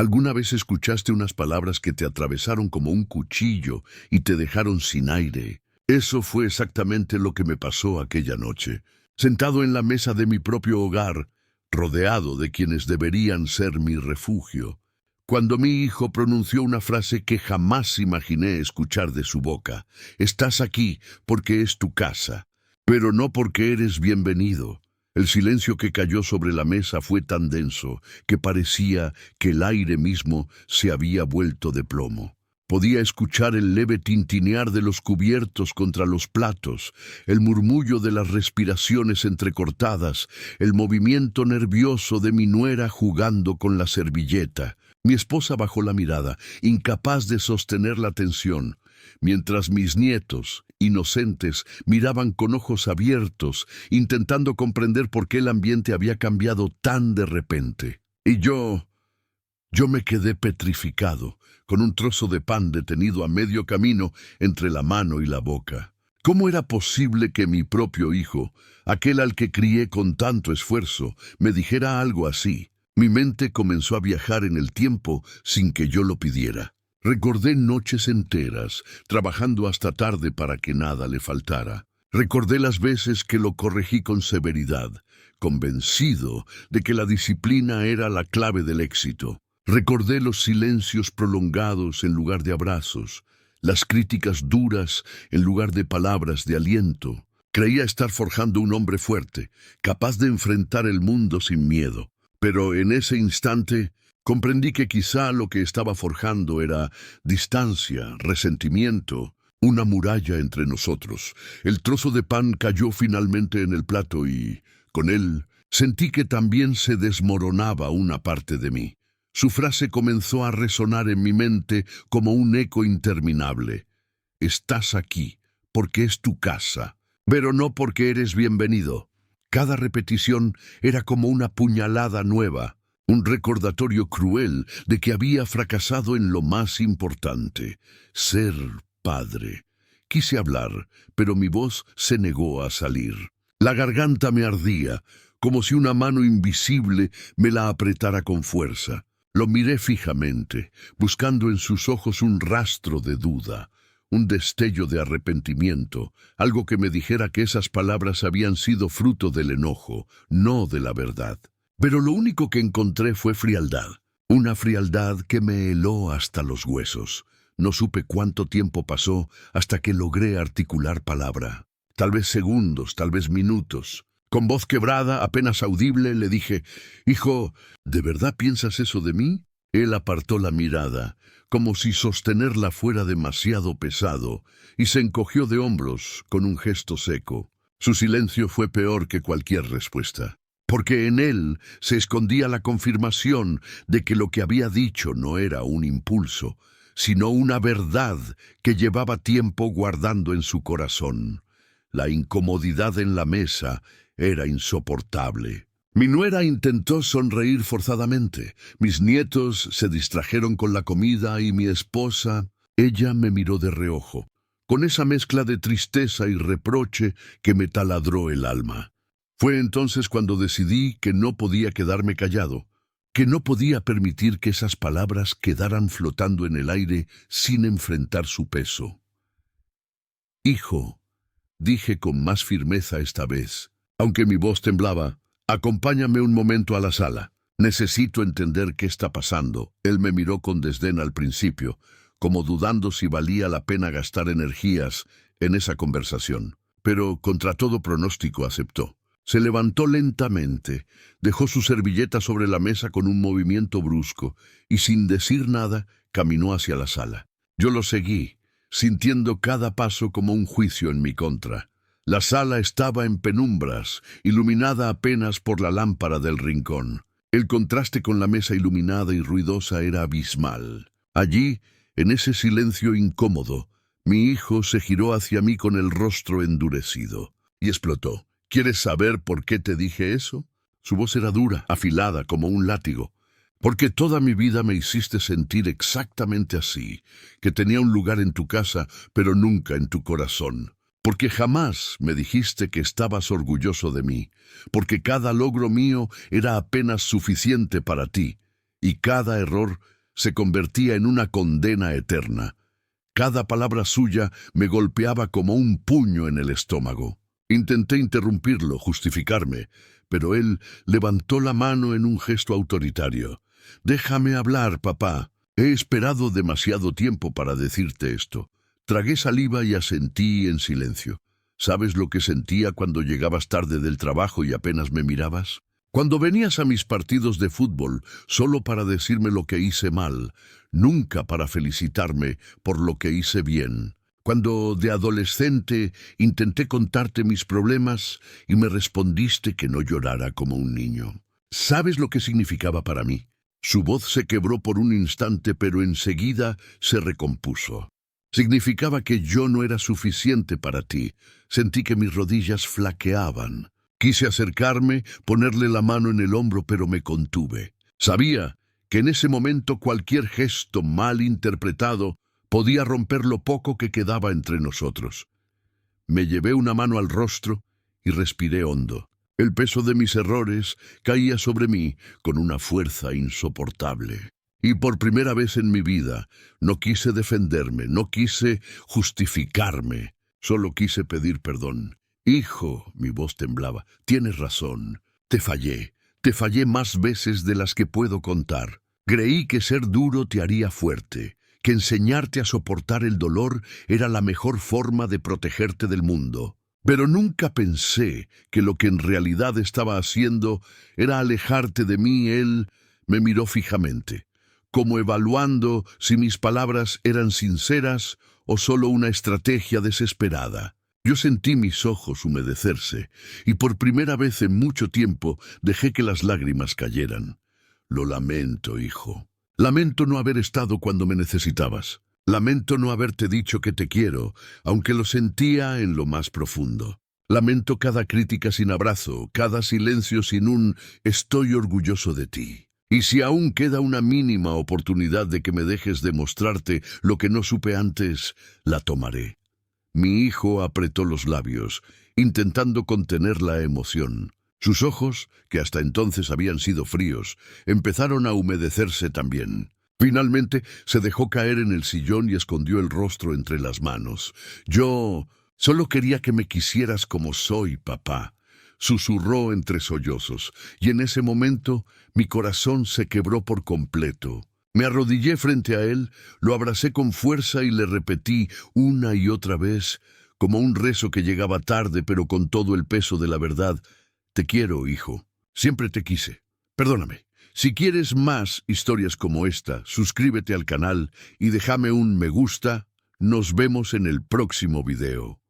¿Alguna vez escuchaste unas palabras que te atravesaron como un cuchillo y te dejaron sin aire? Eso fue exactamente lo que me pasó aquella noche. Sentado en la mesa de mi propio hogar, rodeado de quienes deberían ser mi refugio, cuando mi hijo pronunció una frase que jamás imaginé escuchar de su boca: estás aquí porque es tu casa, pero no porque eres bienvenido. El silencio que cayó sobre la mesa fue tan denso que parecía que el aire mismo se había vuelto de plomo. Podía escuchar el leve tintinear de los cubiertos contra los platos, el murmullo de las respiraciones entrecortadas, el movimiento nervioso de mi nuera jugando con la servilleta. Mi esposa bajó la mirada, incapaz de sostener la tensión, mientras mis nietos, inocentes, miraban con ojos abiertos, intentando comprender por qué el ambiente había cambiado tan de repente. Y yo me quedé petrificado, con un trozo de pan detenido a medio camino entre la mano y la boca. ¿Cómo era posible que mi propio hijo, aquel al que crié con tanto esfuerzo, me dijera algo así? Mi mente comenzó a viajar en el tiempo sin que yo lo pidiera. Recordé noches enteras, trabajando hasta tarde para que nada le faltara. Recordé las veces que lo corregí con severidad, convencido de que la disciplina era la clave del éxito. Recordé los silencios prolongados en lugar de abrazos, las críticas duras en lugar de palabras de aliento. Creía estar forjando un hombre fuerte, capaz de enfrentar el mundo sin miedo. Pero en ese instante comprendí que quizá lo que estaba forjando era distancia, resentimiento, una muralla entre nosotros. El trozo de pan cayó finalmente en el plato y, con él, sentí que también se desmoronaba una parte de mí. Su frase comenzó a resonar en mi mente como un eco interminable. Estás aquí porque es tu casa, pero no porque eres bienvenido. Cada repetición era como una puñalada nueva, un recordatorio cruel de que había fracasado en lo más importante: ser padre. Quise hablar, pero mi voz se negó a salir. La garganta me ardía, como si una mano invisible me la apretara con fuerza. Lo miré fijamente, buscando en sus ojos un rastro de duda, un destello de arrepentimiento, algo que me dijera que esas palabras habían sido fruto del enojo, no de la verdad. Pero lo único que encontré fue frialdad, una frialdad que me heló hasta los huesos. No supe cuánto tiempo pasó hasta que logré articular palabra. Tal vez segundos, tal vez minutos. Con voz quebrada, apenas audible, le dije: «Hijo, ¿de verdad piensas eso de mí?». Él apartó la mirada, como si sostenerla fuera demasiado pesado, y se encogió de hombros con un gesto seco. Su silencio fue peor que cualquier respuesta, porque en él se escondía la confirmación de que lo que había dicho no era un impulso, sino una verdad que llevaba tiempo guardando en su corazón. La incomodidad en la mesa era insoportable. Mi nuera intentó sonreír forzadamente. Mis nietos se distrajeron con la comida y mi esposa, ella me miró de reojo, con esa mezcla de tristeza y reproche que me taladró el alma. Fue entonces cuando decidí que no podía quedarme callado, que no podía permitir que esas palabras quedaran flotando en el aire sin enfrentar su peso. «Hijo», dije con más firmeza esta vez, aunque mi voz temblaba, «acompáñame un momento a la sala. Necesito entender qué está pasando». Él me miró con desdén al principio, como dudando si valía la pena gastar energías en esa conversación. Pero contra todo pronóstico aceptó. Se levantó lentamente, dejó su servilleta sobre la mesa con un movimiento brusco y sin decir nada caminó hacia la sala. Yo lo seguí, sintiendo cada paso como un juicio en mi contra. La sala estaba en penumbras, iluminada apenas por la lámpara del rincón. El contraste con la mesa iluminada y ruidosa era abismal. Allí, en ese silencio incómodo, mi hijo se giró hacia mí con el rostro endurecido y explotó. «¿Quieres saber por qué te dije eso?». Su voz era dura, afilada como un látigo. «Porque toda mi vida me hiciste sentir exactamente así, que tenía un lugar en tu casa, pero nunca en tu corazón. Porque jamás me dijiste que estabas orgulloso de mí, porque cada logro mío era apenas suficiente para ti. y cada error se convertía en una condena eterna. Cada palabra suya me golpeaba como un puño en el estómago. Intenté interrumpirlo, justificarme, pero él levantó la mano en un gesto autoritario. «Déjame hablar, papá. He esperado demasiado tiempo para decirte esto». Tragué saliva y asentí en silencio. ¿Sabes lo que sentía cuando llegabas tarde del trabajo y apenas me mirabas? Cuando venías a mis partidos de fútbol solo para decirme lo que hice mal, nunca para felicitarme por lo que hice bien. Cuando de adolescente intenté contarte mis problemas y me respondiste que no llorara como un niño. ¿Sabes lo que significaba para mí? Su voz se quebró por un instante, pero enseguida se recompuso. Significaba que yo no era suficiente para ti. Sentí que mis rodillas flaqueaban. Quise acercarme, ponerle la mano en el hombro, pero me contuve. Sabía que en ese momento cualquier gesto mal interpretado podía romper lo poco que quedaba entre nosotros. Me llevé una mano al rostro y respiré hondo. El peso de mis errores caía sobre mí con una fuerza insoportable. Y por primera vez en mi vida no quise defenderme, no quise justificarme, solo quise pedir perdón. «Hijo», mi voz temblaba, «tienes razón. Te fallé más veces de las que puedo contar. Creí que ser duro te haría fuerte, que enseñarte a soportar el dolor era la mejor forma de protegerte del mundo. Pero nunca pensé que lo que en realidad estaba haciendo era alejarte de mí». Él me miró fijamente, como evaluando si mis palabras eran sinceras o solo una estrategia desesperada. Yo sentí mis ojos humedecerse y por primera vez en mucho tiempo dejé que las lágrimas cayeran. «Lo lamento, hijo. Lamento no haber estado cuando me necesitabas. Lamento no haberte dicho que te quiero, aunque lo sentía en lo más profundo. Lamento cada crítica sin abrazo, cada silencio sin un «estoy orgulloso de ti». Y si aún queda una mínima oportunidad de que me dejes demostrarte lo que no supe antes, la tomaré». Mi hijo apretó los labios, intentando contener la emoción. Sus ojos, que hasta entonces habían sido fríos, empezaron a humedecerse también. Finalmente se dejó caer en el sillón y escondió el rostro entre las manos. «Yo solo quería que me quisieras como soy, papá», susurró entre sollozos, y en ese momento mi corazón se quebró por completo. Me arrodillé frente a él, lo abracé con fuerza y le repetí una y otra vez, como un rezo que llegaba tarde pero con todo el peso de la verdad: «Te quiero, hijo. Siempre te quise. Perdóname. Si quieres más historias como esta, suscríbete al canal y déjame un me gusta. Nos vemos en el próximo video».